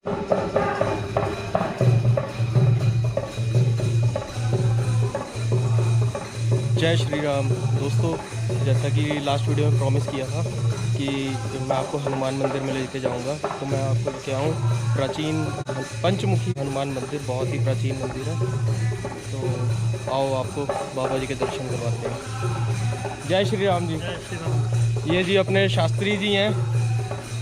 जय श्री राम दोस्तों, जैसा कि लास्ट वीडियो में प्रॉमिस किया था कि मैं आपको हनुमान मंदिर में लेके जाऊंगा, तो मैं आपको लेके आऊँ प्राचीन पंचमुखी हनुमान मंदिर। बहुत ही प्राचीन मंदिर है, तो आओ आपको बाबा जी के दर्शन करवाते हैं। जय श्री राम जी। जय श्री राम। ये जी अपने शास्त्री जी हैं,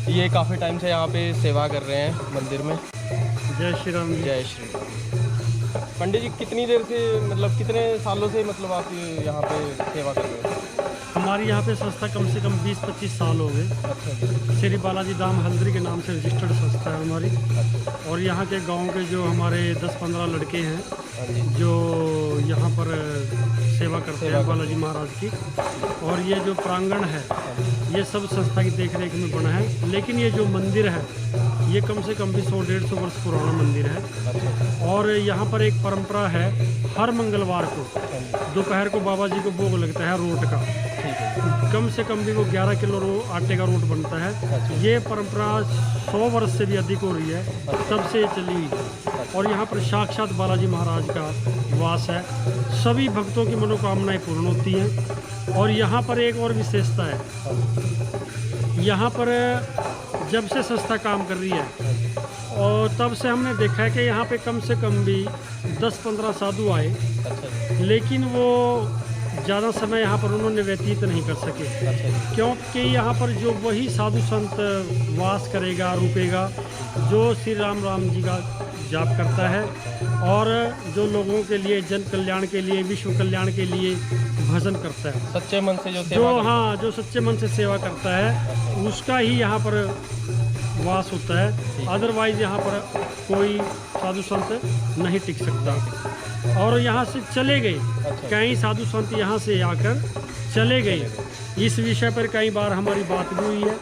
ये काफ़ी टाइम से यहाँ पे सेवा कर रहे हैं मंदिर में। जय श्री राम। जय श्री राम। पंडित जी कितनी देर से, मतलब कितने सालों से मतलब आप यहाँ पे सेवा कर रहे हैं? हमारी यहाँ पे संस्था कम से कम 20-25 साल हो गए। अच्छा जी। श्री बालाजी धाम हल्द्री के नाम से रजिस्टर्ड संस्था है हमारी। अच्छा। और यहाँ के गांव के जो हमारे 10-15 लड़के हैं जो यहाँ पर सेवा करते हैं बालाजी महाराज की। और ये जो प्रांगण है ये सब संस्था की देखरेख में बना है। लेकिन ये जो मंदिर है ये कम से कम भी 100-150 वर्ष पुराना मंदिर है। अच्छा। और यहाँ पर एक परंपरा है, हर मंगलवार को दोपहर को बाबा जी को भोग लगता है रोट का। ठीक है। कम से कम भी वो 11 किलो आटे का रोट बनता है। अच्छा। ये परंपरा 100 वर्ष से भी अधिक हो रही है, तब से चली हुई है। और यहाँ पर साक्षात बालाजी महाराज का वास है। सभी भक्तों की मनोकामनाएं पूर्ण होती हैं। और यहाँ पर एक और विशेषता है, यहाँ पर जब से संस्था काम कर रही है और तब से हमने देखा है कि यहाँ पे कम से कम भी 10-15 साधु आए, लेकिन वो ज़्यादा समय यहाँ पर उन्होंने व्यतीत नहीं कर सके। क्योंकि यहाँ पर जो वही साधु संत वास करेगा, रुकेगा, जो श्री राम जी का जाप करता है और जो लोगों के लिए, जन कल्याण के लिए, विश्व कल्याण के लिए भजन करता है, सच्चे मन से जो सच्चे मन से सेवा करता है, उसका ही यहाँ पर वास होता है। अदरवाइज यहाँ पर कोई साधु संत नहीं टिक सकता। और यहाँ से चले गए कई साधु संत, यहाँ से आकर चले गए। इस विषय पर कई बार हमारी बात भी हुई है।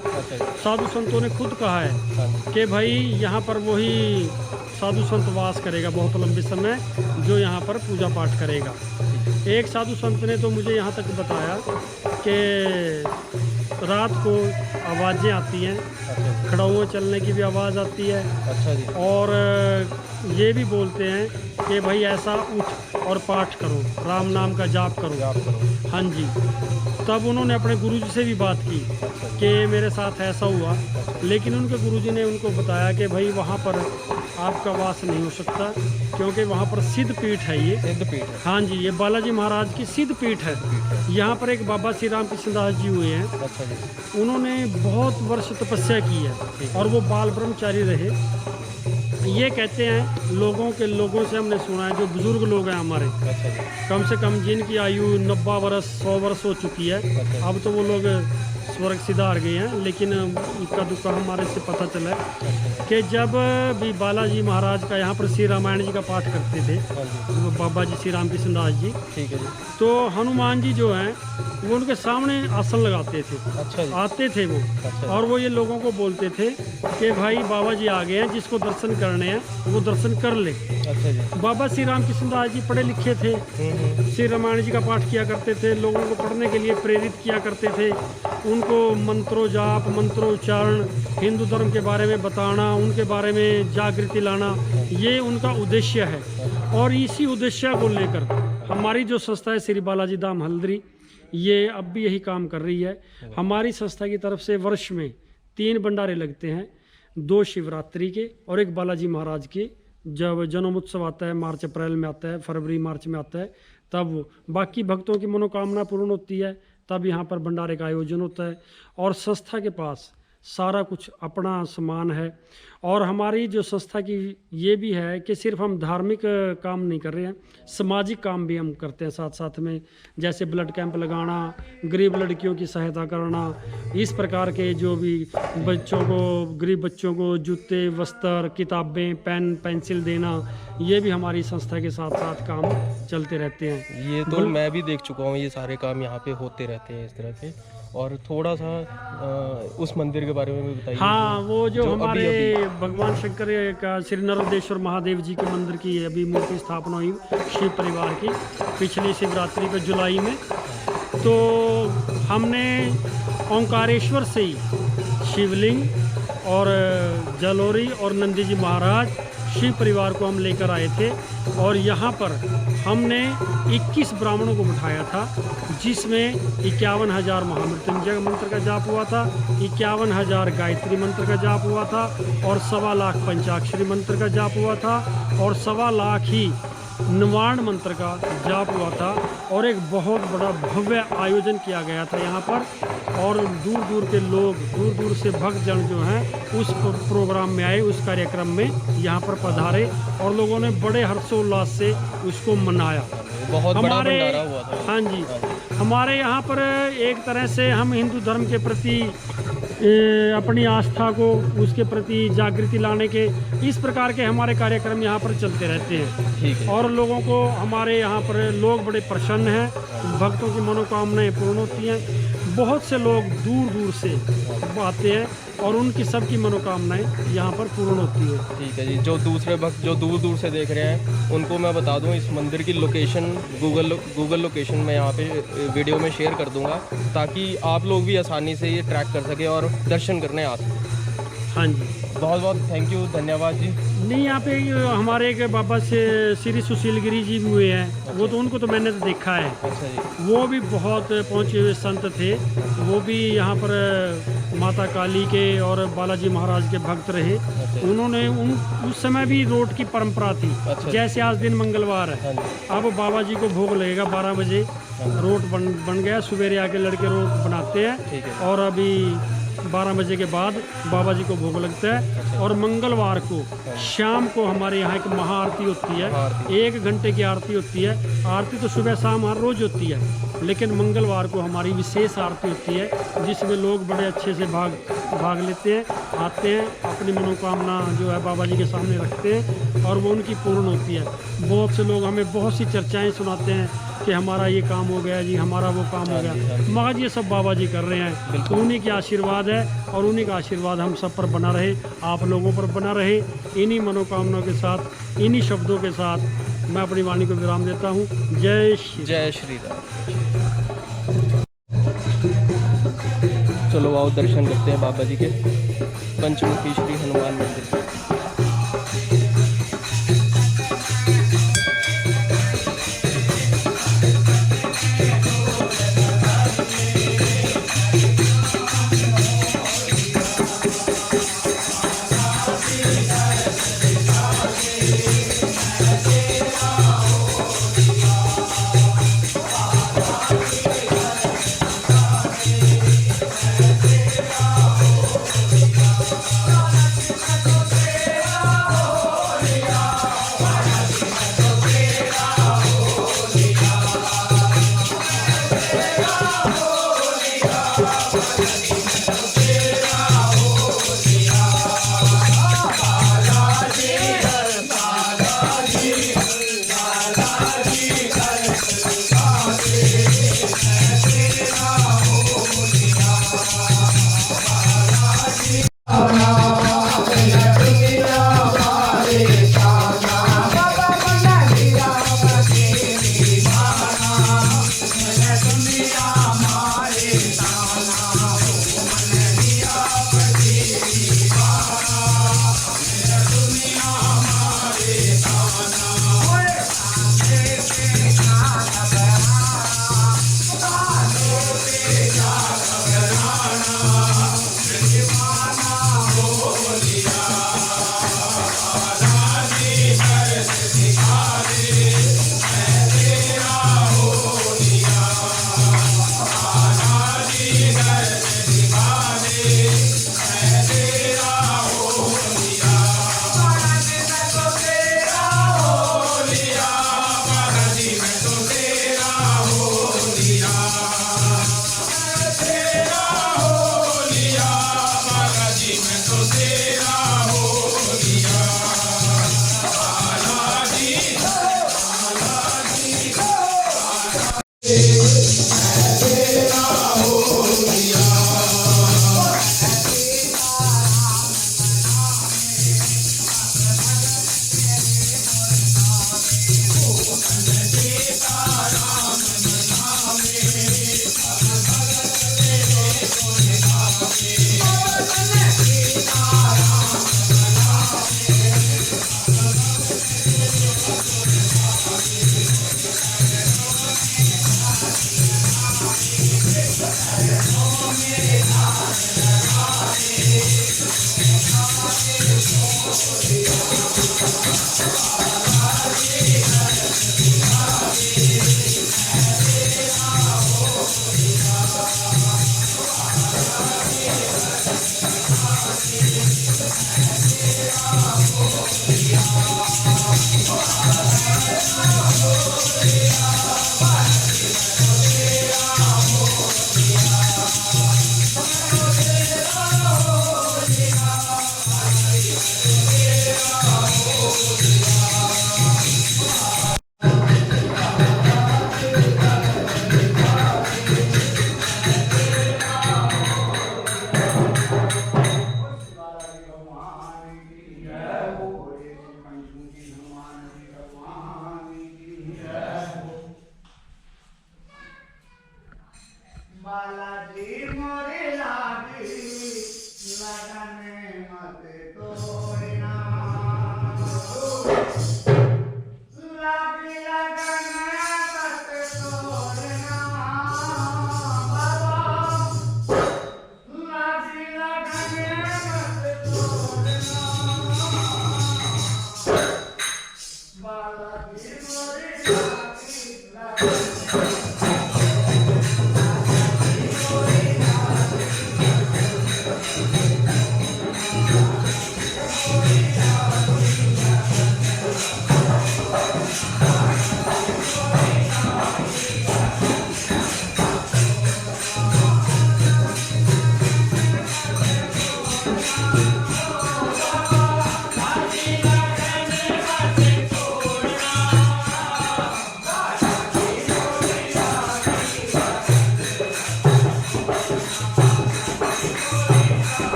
साधु संतों ने खुद कहा है कि भाई यहाँ पर वही साधु संत वास करेगा बहुत लंबे समय, जो यहाँ पर पूजा पाठ करेगा। एक साधु संत ने तो मुझे यहाँ तक बताया कि रात को आवाज़ें आती हैं, खड़ाओं चलने की भी आवाज़ आती है। अच्छा जी। और ये भी बोलते हैं कि भाई ऐसा उठ और पाठ करो, राम नाम का जाप करो। हाँ जी। तब उन्होंने अपने गुरुजी से भी बात की कि मेरे साथ ऐसा हुआ, लेकिन उनके गुरुजी ने उनको बताया कि भाई वहाँ पर आपका वास नहीं हो सकता, क्योंकि वहाँ पर सिद्ध पीठ है। ये सिद्ध पीठ है। हाँ जी, ये बालाजी महाराज की सिद्ध पीठ है। यहाँ पर एक बाबा श्री राम कृष्णदास जी हुए हैं। अच्छा जी। उन्होंने बहुत वर्ष तपस्या की है और वो बाल ब्रह्मचारी रहे। ये कहते हैं लोगों से हमने सुना है, जो बुजुर्ग लोग हैं हमारे, अच्छा जी। कम से कम जिनकी आयु 90 वर्ष 100 वर्ष हो चुकी है, अब तो वो लोग स्वर्ग सिधार गए हैं, लेकिन इक्का दुक्का हमारे से पता चला है कि जब भी बालाजी महाराज का यहाँ पर श्री रामायण जी का पाठ करते थे, वो बाबा जी श्री राम कृष्णदास जी, ठीक है जी, तो हनुमान जी जो हैं वो उनके सामने आसन लगाते थे। अच्छा जी। आते थे वो। अच्छा। और वो ये लोगों को बोलते थे कि भाई बाबा जी आ गए हैं, जिसको दर्शन करने हैं वो दर्शन कर ले। अच्छा जी। बाबा श्री राम कृष्णदास जी पढ़े लिखे थे, श्री रामायण जी का पाठ किया करते थे, लोगों को पढ़ने के लिए प्रेरित किया करते थे, उनको मंत्रों जाप, मंत्रोच्चारण, हिंदू धर्म के बारे में बताना, उनके बारे में जागृति लाना, ये उनका उद्देश्य है। और इसी उद्देश्य को लेकर हमारी जो संस्था है श्री बालाजी धाम हल्द्री, ये अब भी यही काम कर रही है। हमारी संस्था की तरफ से वर्ष में 3 भंडारे लगते हैं, 2 शिवरात्रि के और 1 बालाजी महाराज के। जब जन्मोत्सव आता है, मार्च अप्रैल में आता है, फरवरी मार्च में आता है, तब बाकी भक्तों की मनोकामना पूर्ण होती है, तब यहाँ पर भंडारे का आयोजन होता है। और संस्था के पास सारा कुछ अपना सामान है। और हमारी जो संस्था की ये भी है कि सिर्फ हम धार्मिक काम नहीं कर रहे हैं, सामाजिक काम भी हम करते हैं साथ साथ में, जैसे ब्लड कैंप लगाना, गरीब लड़कियों की सहायता करना, इस प्रकार के जो भी बच्चों को, गरीब बच्चों को जूते, वस्त्र, किताबें, पेन, पेंसिल देना, ये भी हमारी संस्था के साथ साथ काम चलते रहते हैं। ये तो मैं भी देख चुका हूँ, ये सारे काम यहाँ पे होते रहते हैं इस तरह के। और थोड़ा सा उस मंदिर के बारे में भी बताइए। हाँ, वो जो हमारे अभी भगवान शंकर का श्री नर्मदेश्वर महादेव जी के मंदिर की अभी मूर्ति स्थापना हुई शिव परिवार की पिछली शिवरात्रि को जुलाई में। तो हमने ओंकारेश्वर से ही शिवलिंग और जलोरी और नंदी जी महाराज शिव परिवार को हम लेकर आए थे। और यहाँ पर हमने 21 ब्राह्मणों को बिठाया था, जिसमें 51,000 महामृत्युंजय मंत्र का जाप हुआ था, 51,000 गायत्री मंत्र का जाप हुआ था, और 1.25 लाख पंचाक्षरी मंत्र का जाप हुआ था, और 1.25 लाख ही नवाण मंत्र का जाप हुआ था। और एक बहुत बड़ा भव्य आयोजन किया गया था यहाँ पर, और दूर दूर के लोग, दूर दूर से भक्तजन जो हैं उस प्रोग्राम में आए, उस कार्यक्रम में यहाँ पर पधारे, और लोगों ने बड़े हर्षोल्लास से उसको मनाया। बहुत बड़ा भंडारा हुआ था। हाँ जी, हमारे यहाँ पर एक तरह से हम हिंदू धर्म के प्रति अपनी आस्था को, उसके प्रति जागृति लाने के इस प्रकार के हमारे कार्यक्रम यहाँ पर चलते रहते हैं। ठीक है। और लोगों को, हमारे यहाँ पर लोग बड़े प्रसन्न हैं, भक्तों की मनोकामनाएं पूर्ण होती हैं। बहुत से लोग दूर दूर से आते हैं और उनकी सबकी मनोकामनाएं यहाँ पर पूर्ण होती है। ठीक है जी। जो दूसरे भक्त जो दूर दूर से देख रहे हैं उनको मैं बता दूं, इस मंदिर की लोकेशन गूगल लोकेशन मैं यहाँ पे वीडियो में शेयर कर दूंगा, ताकि आप लोग भी आसानी से ये ट्रैक कर सकें और दर्शन करने आ सकें। हाँ जी, बहुत बहुत थैंक यू, धन्यवाद जी। नहीं, यहाँ पे हमारे एक बाबा से श्री सुशील गिरी जी भी हुए हैं, वो तो उनको तो मैंने तो देखा है। अच्छा जी। वो भी बहुत पहुँचे हुए संत थे, वो भी यहाँ पर माता काली के और बालाजी महाराज के भक्त रहे। अच्छा। उन्होंने उस समय भी रोट की परंपरा थी। अच्छा। जैसे आज दिन मंगलवार है, अब बाबा जी को भोग लगेगा 12 बजे, रोट बन गया, सवेरे आके लड़के रोट बनाते हैं, और अभी 12 बजे के बाद बाबा जी को भोग लगता है। और मंगलवार को शाम को हमारे यहाँ एक महाआरती होती है, 1 घंटे की आरती होती है। आरती तो सुबह शाम हर रोज होती है, लेकिन मंगलवार को हमारी विशेष आरती होती है, जिसमें लोग बड़े अच्छे से भाग लेते हैं, आते हैं, अपनी मनोकामना जो है बाबा जी के सामने रखते हैं, और वो उनकी पूर्ण होती है। बहुत से लोग हमें बहुत सी चर्चाएँ सुनाते हैं कि हमारा ये काम हो गया जी, हमारा वो काम हो गया, मगर ये सब बाबा जी कर रहे हैं। तो उन्हीं के आशीर्वाद है, और उन्हीं का आशीर्वाद हम सब पर बना रहे, आप लोगों पर बना रहे। इन्हीं मनोकामनाओं के साथ, इन्हीं शब्दों के साथ मैं अपनी वाणी को विराम देता हूँ। जय श्री राम। चलो आओ दर्शन करते हैं बाबा जी के, पंचमुखी श्री हनुमान मंदिर।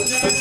Jai